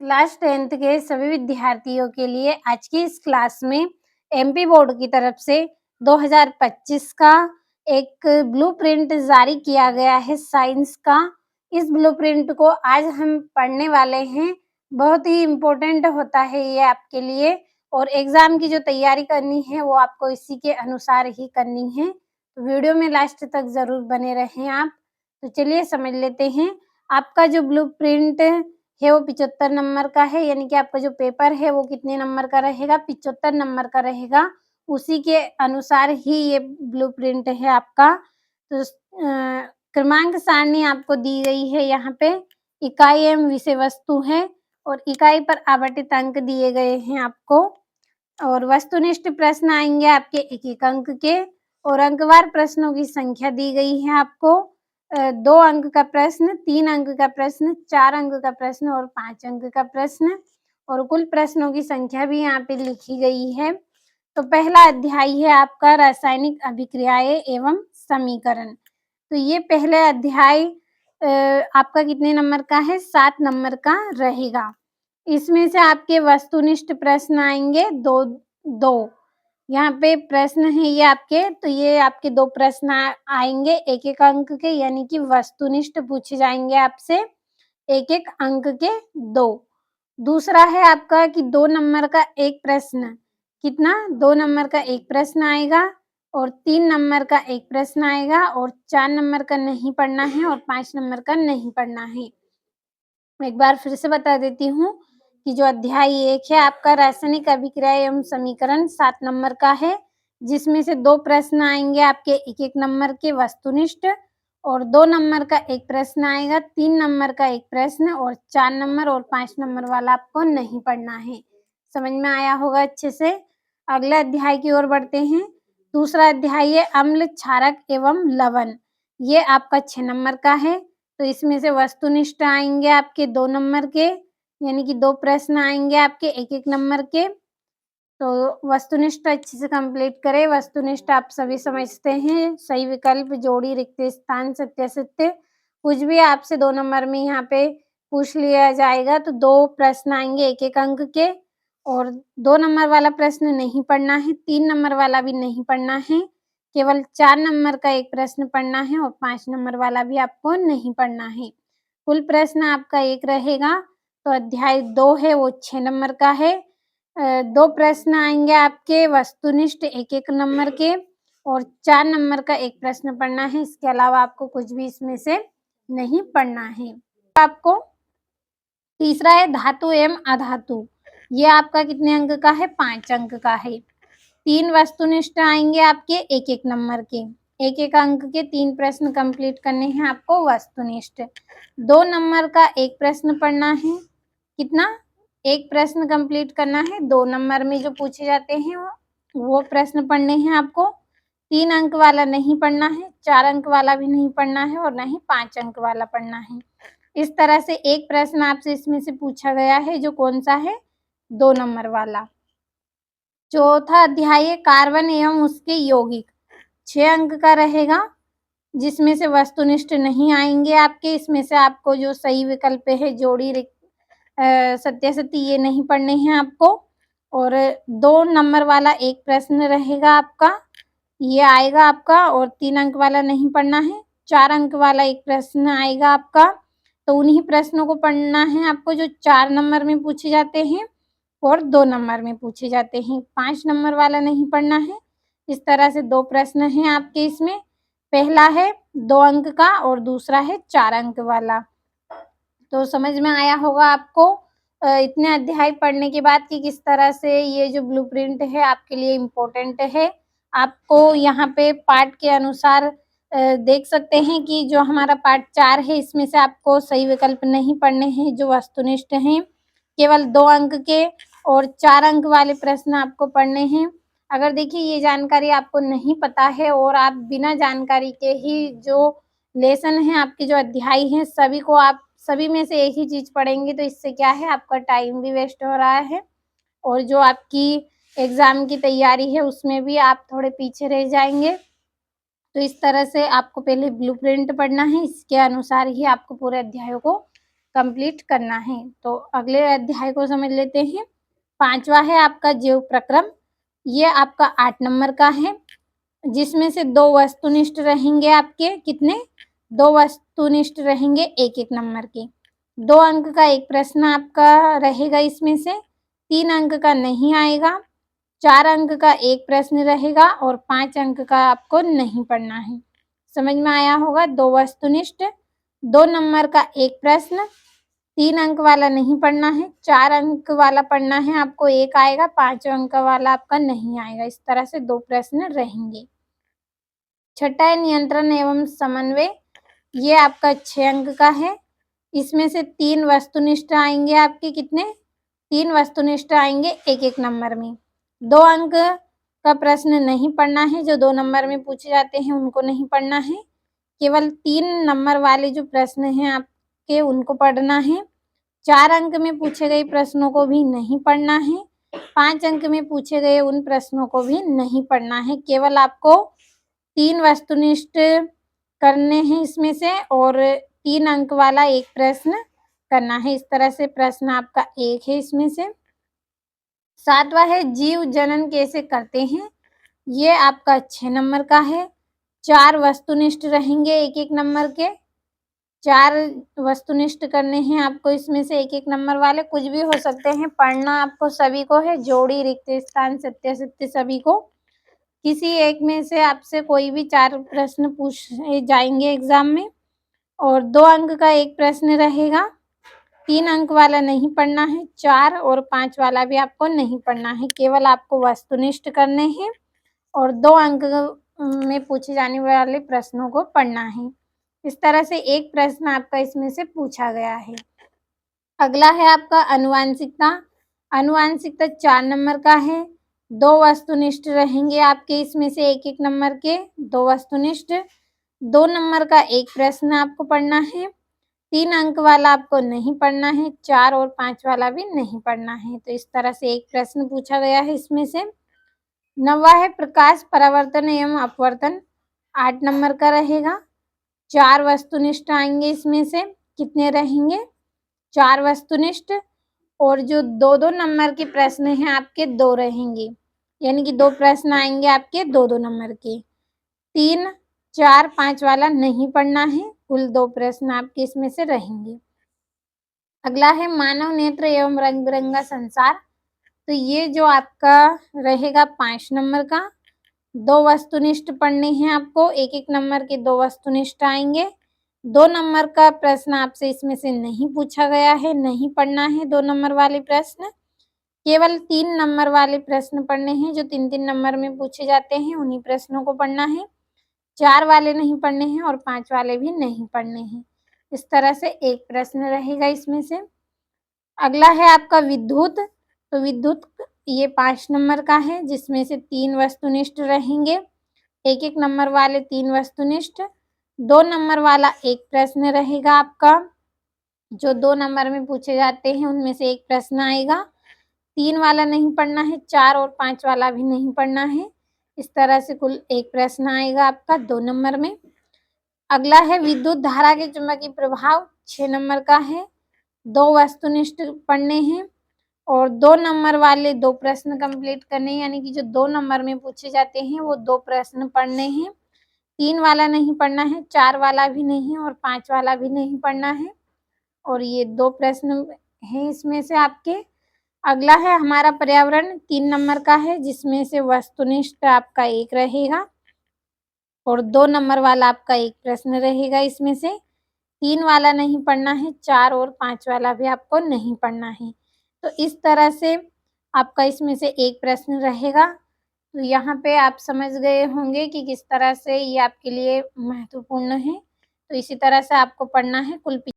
Class 10th के सभी विद्यार्थियों के लिए आज की इस क्लास में एमपी बोर्ड की तरफ से 2025 का एक ब्लूप्रिंट जारी किया गया है साइंस का। इस ब्लूप्रिंट को आज हम पढ़ने वाले हैं। बहुत ही इम्पोर्टेंट होता है ये आपके लिए, और एग्जाम की जो तैयारी करनी है वो आपको इसी के अनुसार ही करनी है। तो वीडियो में लास्ट तक जरूर बने रहें आप। तो चलिए समझ लेते हैं। आपका जो ब्लूप्रिंट है वो 75 नंबर का है, यानी कि आपका जो पेपर है वो कितने नंबर का रहेगा, 75 नंबर का रहेगा। उसी के अनुसार ही ये ब्लूप्रिंट है आपका। तो क्रमांक सारणी आपको दी गई है यहाँ पे। इकाई एवं विषय वस्तु है और इकाई पर आवंटित अंक दिए गए हैं आपको। और वस्तुनिष्ठ प्रश्न आएंगे आपके एक एक अंक के, और अंकवार प्रश्नों की संख्या दी गई है आपको। 2 अंक का प्रश्न, 3 अंक का प्रश्न, 4 अंक का प्रश्न और 5 अंक का प्रश्न, और कुल प्रश्नों की संख्या भी यहाँ पे लिखी गई है। तो पहला अध्याय है आपका रासायनिक अभिक्रियाएं एवं समीकरण। तो ये पहले अध्याय आपका कितने नंबर का है, 7 नंबर का रहेगा। इसमें से आपके वस्तुनिष्ठ प्रश्न आएंगे दो। यहाँ पे प्रश्न है ये आपके, तो ये आपके 2 प्रश्न आएंगे एक एक अंक के, यानी कि वस्तुनिष्ठ पूछे जाएंगे आपसे एक एक अंक के 2। दूसरा है आपका कि 2 नंबर का एक प्रश्न, कितना, 2 नंबर का एक प्रश्न आएगा, और 3 नंबर का एक प्रश्न आएगा, और 4 नंबर का नहीं पढ़ना है और 5 नंबर का नहीं पढ़ना है। एक बार फिर से बता देती हूँ कि जो अध्याय 1 है आपका रासायनिक अभिक्रिया एवं समीकरण 7 नंबर का है, जिसमें से 2 प्रश्न आएंगे आपके एक एक नंबर के वस्तुनिष्ठ, और 2 नंबर का एक प्रश्न आएगा, 3 नंबर का एक प्रश्न, और 4 नंबर और 5 नंबर वाला आपको नहीं पढ़ना है। समझ में आया होगा अच्छे से। अगले अध्याय की ओर बढ़ते हैं। दूसरा अध्याय है अम्ल, क्षारक एवं लवण। ये आपका 6 नंबर का है। तो इसमें से वस्तुनिष्ठ आएंगे आपके 2 नंबर के, यानी कि 2 प्रश्न आएंगे आपके एक एक नंबर के। तो वस्तुनिष्ठ अच्छे से कंप्लीट करें। वस्तुनिष्ठ आप सभी समझते हैं, सही विकल्प, जोड़ी, रिक्त स्थान, सत्यासत्य, कुछ भी आपसे 2 नंबर में यहाँ पे पूछ लिया जाएगा तो 2 प्रश्न आएंगे एक एक अंक के, और 2 नंबर वाला प्रश्न नहीं पढ़ना है, 3 नंबर वाला भी नहीं पढ़ना है, केवल 4 नंबर का एक प्रश्न पढ़ना है, और 5 नंबर वाला भी आपको नहीं पढ़ना है। कुल प्रश्न आपका 1 रहेगा। तो अध्याय 2 है वो 6 नंबर का है। 2 प्रश्न आएंगे आपके वस्तुनिष्ठ एक एक नंबर के, और 4 नंबर का एक प्रश्न पढ़ना है। इसके अलावा आपको कुछ भी इसमें से नहीं पढ़ना है। आपको तीसरा है धातु एवं अधातु। ये आपका कितने अंक का है, 5 अंक का है। 3 वस्तुनिष्ठ आएंगे आपके एक एक नंबर के, एक एक अंक के 3 प्रश्न कंप्लीट करने हैं आपको वस्तुनिष्ठ। 2 नंबर का एक प्रश्न पढ़ना है, कितना, एक प्रश्न कंप्लीट करना है। 2 नंबर में जो पूछे जाते हैं वो प्रश्न पढ़ने हैं आपको। 3 अंक वाला नहीं पढ़ना है, 4 अंक वाला भी नहीं पढ़ना है, और ना ही 5 अंक वाला पढ़ना है। इस तरह से एक प्रश्न आपसे इसमें से पूछा गया है, जो कौन सा है, 2 नंबर वाला। चौथा अध्याय है कार्बन एवं उसके यौगिक। 6 अंक का रहेगा, जिसमें से वस्तुनिष्ठ नहीं आएंगे आपके। इसमें से आपको जो सही विकल्प है, जोड़ी, सत्यासत्य, ये नहीं पढ़ने हैं आपको। और 2 नंबर वाला एक प्रश्न रहेगा आपका, ये आएगा आपका, और 3 अंक वाला नहीं पढ़ना है। 4 अंक वाला एक प्रश्न आएगा आपका, तो उन्हीं प्रश्नों को पढ़ना है आपको जो 4 नंबर में पूछे जाते हैं और 2 नंबर में पूछे जाते हैं। 5 नंबर वाला नहीं पढ़ना है। इस तरह से 2 प्रश्न हैं आपके इसमें। पहला है 2 अंक का और दूसरा है 4 अंक वाला। तो समझ में आया होगा आपको इतने अध्याय पढ़ने के बाद कि किस तरह से ये जो ब्लूप्रिंट है आपके लिए इम्पोर्टेंट है। आपको यहाँ पे पार्ट के अनुसार देख सकते हैं कि जो हमारा पार्ट 4 है इसमें से आपको सही विकल्प नहीं पढ़ने हैं, जो वस्तुनिष्ठ हैं। केवल 2 अंक के और 4 अंक वाले प्रश्न आपको पढ़ने हैं। अगर देखिए ये जानकारी आपको नहीं पता है और आप बिना जानकारी के ही जो लेसन है, आपके जो अध्याय हैं, सभी को आप सभी में से एक ही चीज पढ़ेंगे, तो इससे क्या है, आपका टाइम भी वेस्ट हो रहा है, और जो आपकी एग्जाम की तैयारी है उसमें भी आप थोड़े पीछे रह जाएंगे। तो इस तरह से आपको पहले ब्लूप्रिंट पढ़ना है, इसके अनुसार ही आपको पूरे अध्यायों को कंप्लीट करना है। तो अगले अध्याय को समझ लेते हैं। 5वां है आपका जीव प्रक्रम। ये आपका 8 नंबर का है, जिसमें से 2 वस्तुनिष्ठ रहेंगे आपके कितने? 2 वस्तुनिष्ठ रहेंगे 1-1 नंबर के। 2 अंक का एक प्रश्न आपका रहेगा इसमें से, 3 अंक का नहीं आएगा, 4 अंक का एक प्रश्न रहेगा और 5 अंक का आपको नहीं पढ़ना है। समझ में आया होगा? 2 वस्तुनिष्ठ, 2 नंबर का एक प्रश्न, 3 अंक वाला नहीं पढ़ना है, 4 अंक वाला पढ़ना है आपको, 1 आएगा, 5 अंक वाला आपका नहीं आएगा। इस तरह से 2 प्रश्न रहेंगे। छठा है नियंत्रण एवं समन्वय। ये आपका 6 अंक का है। इसमें से 3 वस्तुनिष्ठ आएंगे आपके कितने? 3 वस्तुनिष्ठ आएंगे 1-1 नंबर में। 2 अंक का प्रश्न नहीं पढ़ना है, जो 2 नंबर में पूछे जाते हैं उनको नहीं पढ़ना है। केवल 3 नंबर वाले जो प्रश्न हैं आपके उनको पढ़ना है। 4 अंक में पूछे गए प्रश्नों को भी नहीं पढ़ना है। 5 अंक में पूछे गए उन प्रश्नों को भी नहीं पढ़ना है। केवल आपको 3 वस्तुनिष्ठ करने हैं इसमें से और 3 अंक वाला एक प्रश्न करना है। इस तरह से प्रश्न आपका 1 है इसमें से। 7वां है जीव जनन कैसे करते हैं। ये आपका 6 नंबर का है। 4 वस्तुनिष्ठ रहेंगे 1-1 नंबर के। 4 वस्तुनिष्ठ करने हैं आपको इसमें से 1-1 नंबर वाले, कुछ भी हो सकते हैं, पढ़ना आपको सभी को है। जोड़ी, रिक्त स्थान, सत्य असत्य सभी को। किसी एक में से आपसे कोई भी 4 प्रश्न पूछे जाएंगे एग्जाम में और 2 अंक का एक प्रश्न रहेगा। 3 अंक वाला नहीं पढ़ना है, 4 और 5 वाला भी आपको नहीं पढ़ना है। केवल आपको वस्तुनिष्ठ करने हैं और 2 अंक में पूछे जाने वाले प्रश्नों को पढ़ना है। इस तरह से एक प्रश्न आपका इसमें से पूछा गया है। अगला है आपका आनुवांशिकता। आनुवांशिकता 4 नंबर का है। 2 वस्तुनिष्ठ रहेंगे आपके इसमें से 1-1 नंबर के, 2 वस्तुनिष्ठ। 2 नंबर का एक प्रश्न आपको पढ़ना है। 3 अंक वाला आपको नहीं पढ़ना है, 4 और 5 वाला भी नहीं पढ़ना है। तो इस तरह से एक प्रश्न पूछा गया है इसमें से। 9वां है प्रकाश परावर्तन एवं अपवर्तन। 8 नंबर का रहेगा। 4 वस्तुनिष्ठ आएंगे इसमें से, कितने रहेंगे? 4 वस्तुनिष्ठ और जो 2-2 नंबर के प्रश्न हैं आपके 2 रहेंगे, यानी कि 2 प्रश्न आएंगे आपके 2-2 नंबर के। 3, 4, 5 वाला नहीं पढ़ना है, कुल 2 प्रश्न आपके इसमें से रहेंगे। अगला है मानव नेत्र एवं रंग बिरंगा संसार। तो ये जो आपका रहेगा 5 नंबर का। 2 वस्तुनिष्ठ पढ़ने हैं आपको, 1-1 नंबर के 2 वस्तुनिष्ठ आएंगे। 2 नंबर का प्रश्न आपसे इसमें से नहीं पूछा गया है, नहीं पढ़ना है 2 नंबर वाले प्रश्न। केवल 3 नंबर वाले प्रश्न पढ़ने हैं, जो 3-3 नंबर में पूछे जाते हैं, उन्हीं प्रश्नों को पढ़ना है। 4 वाले नहीं पढ़ने हैं और 5 वाले भी नहीं पढ़ने हैं। इस तरह से एक प्रश्न रहेगा इसमें से। अगला है आपका विद्युत। तो विद्युत ये 5 नंबर का है, जिसमें से 3 वस्तुनिष्ठ रहेंगे, 1-1 नंबर वाले 3 वस्तुनिष्ठ। 2 नंबर वाला एक प्रश्न रहेगा आपका, जो 2 नंबर में पूछे जाते हैं उनमें से एक प्रश्न आएगा। 3 वाला नहीं पढ़ना है, 4 और 5 वाला भी नहीं पढ़ना है। इस तरह से कुल एक प्रश्न आएगा आपका 2 नंबर में। अगला है विद्युत धारा के चुंबकीय प्रभाव। 6 नंबर का है। 2 वस्तुनिष्ठ पढ़ने हैं और 2 नंबर वाले 2 प्रश्न कंप्लीट करने हैं, यानी कि जो 2 नंबर में पूछे जाते हैं वो 2 प्रश्न पढ़ने हैं। 3 वाला नहीं पढ़ना है, 4 वाला भी नहीं और 5 वाला भी नहीं पढ़ना है और ये 2 प्रश्न हैं इसमें से आपके। अगला है हमारा पर्यावरण। 3 नंबर का है, जिसमें से वस्तुनिष्ठ आपका 1 रहेगा और 2 नंबर वाला आपका एक प्रश्न रहेगा इसमें से। 3 वाला नहीं पढ़ना है, 4 और 5 वाला भी आपको नहीं पढ़ना है। तो इस तरह से आपका इसमें से एक प्रश्न रहेगा। तो यहाँ पे आप समझ गए होंगे कि किस तरह से ये आपके लिए महत्वपूर्ण है। तो इसी तरह से आपको पढ़ना है। कुल